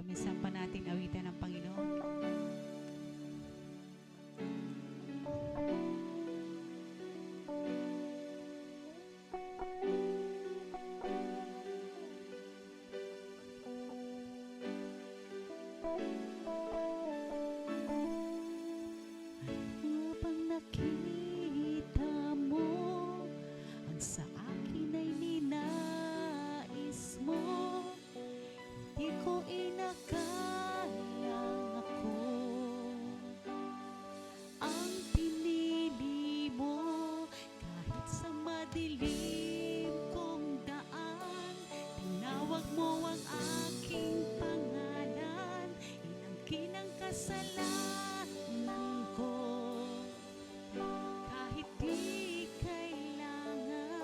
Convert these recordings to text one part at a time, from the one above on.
kami sa panating awitan ng Panginoon. Habang nakita mo ang sa akin ay ninais mo, di ko inakalang ako ang pinili mo. Kahit sa madilim kong daan, tinawag mo ang aking pangalan. Inangkin ang kasalanan ko, kahit di kailangan.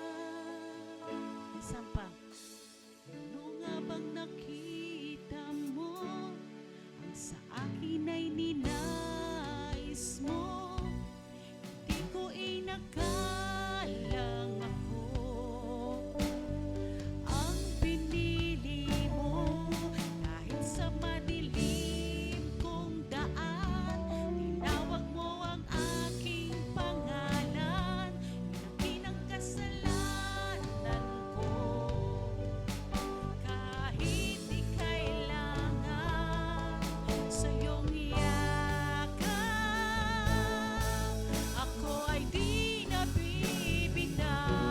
Isang pa. Ano nga bang nakita mo ang sa akin ay ninais mo? Di ko inakalang ako ang pinili mo. Kahit sa madilim kong daan, tinawag mo ang aking pangalan. Inangkin ang kasalanan ko, kahit di kailangan sa iyong yakap. Ako ay di nabibitaw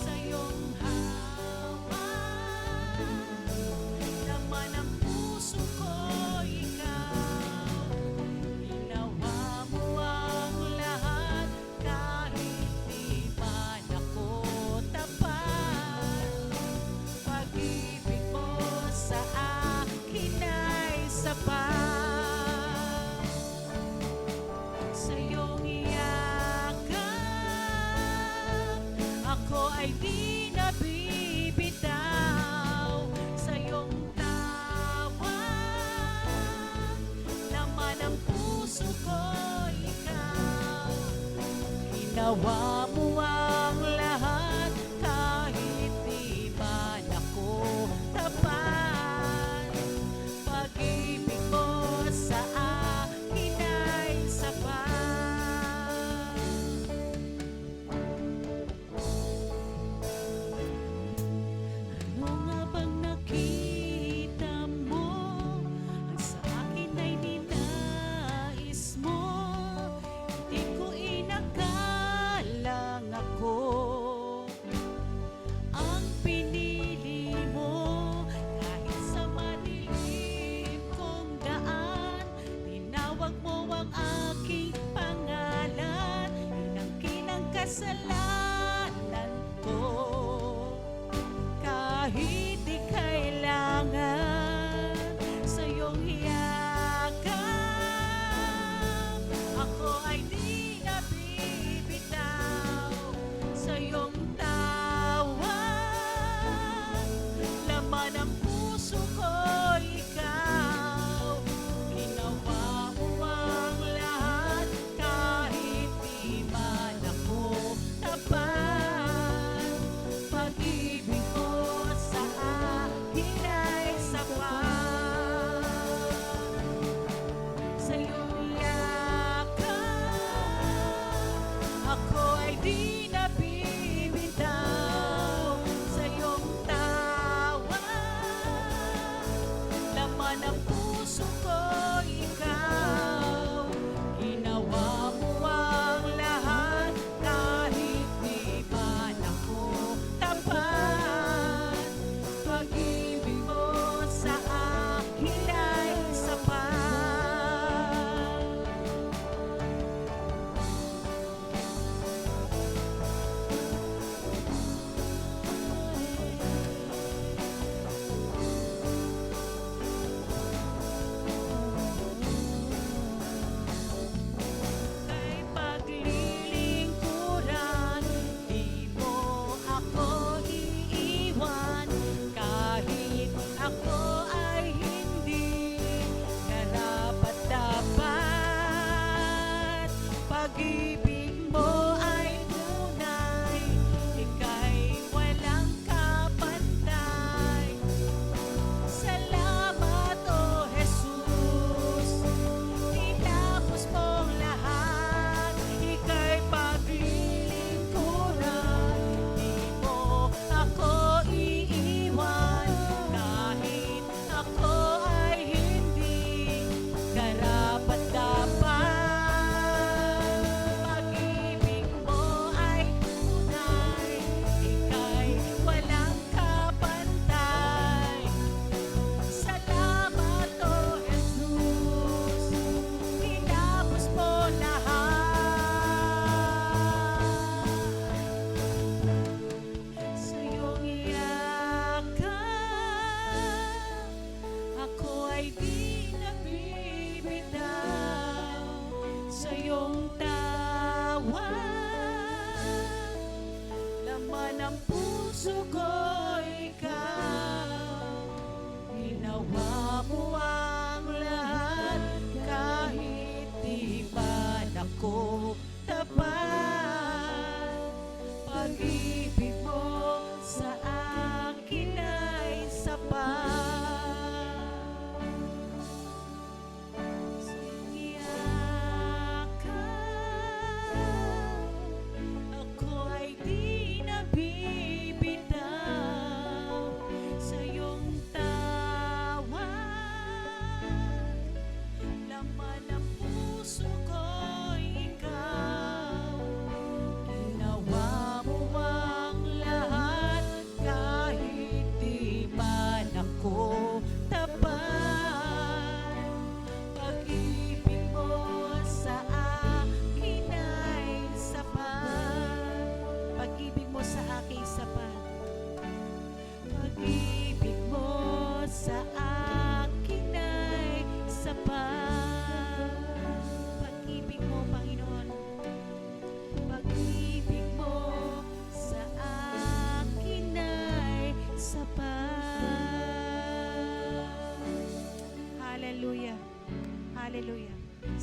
sa iyong hawak. Laman ng puso ko ikaw, ginawa mo ang lahat kahit di man ako tapat. Pag-ibig mo sa akin ay sapat. Sa iyong yakap, ako ay di nabibitaw sa iyong tawag. Laman ng puso ko ikaw, ginawa mo ang lahat kahit di man ako tapat. Pag-ibig mo sa akin ay sapat. Ano nga bang nakita mo ang sa akin ay ninais mo? Di ko inakalang ako ang pinili mo. Kahit sa madilim kong daan, tinawag mo ang aking pangalan. Inangkin ang kasalanan ko, kahit di kailangan sa iyong yakap. Ako ay di nabibitaw sa iyong tawag. Laman ng puso ko ikaw, ginawa mo ang lahat kahit di man ako tapat. Pag-ibig mo sa akin ay sapat. Sa iyong yakap, ako ay di nabibitaw sa iyong tawag. Laman ng puso ko ikaw, ginawa mo ang lahat kahit di man ako tapat. Pag-ibig mo sa akin ay sapat.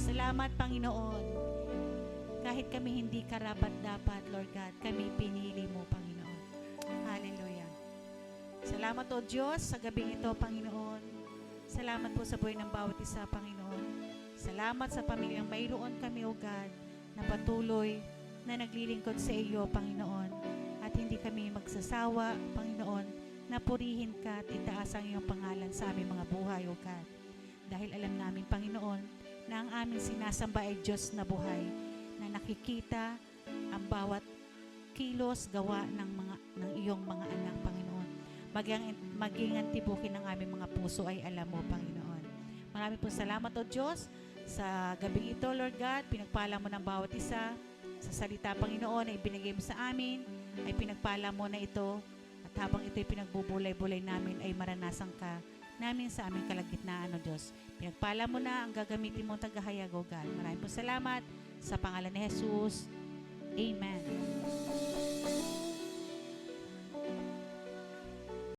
Salamat, Panginoon. Kahit kami hindi karapat-dapat, Lord God, kami pinili mo, Panginoon. Hallelujah. Salamat, O Diyos, sa gabing ito, Panginoon. Salamat po sa buhay ng bawat isa, Panginoon. Salamat sa pamilyang mayroon kami, O God, na patuloy na naglilingkod sa iyo, Panginoon. At hindi kami magsasawa, Panginoon, na purihin ka at itaas ang iyong pangalan sa aming mga buhay, O God. Dahil alam namin, Panginoon, na ang aming sinasamba ay Diyos na buhay, na nakikita ang bawat kilos, gawa ng iyong mga anak, Panginoon. Maging antibukin ng aming mga puso ay alam mo, Panginoon. Marami po salamat, O Diyos, sa gabing ito, Lord God. Pinagpala mo ng bawat isa sa salita, Panginoon, na ibinigay mo sa amin, ay pinagpala mo na ito. At habang ito'y pinagbubulay-bulay namin, ay maranasan ka namin sa aming kalagitnaan, O Diyos. Pinagpala mo na ang gagamitin mong tagahayag, O God. Maraming po salamat sa pangalan ni Jesus. Amen.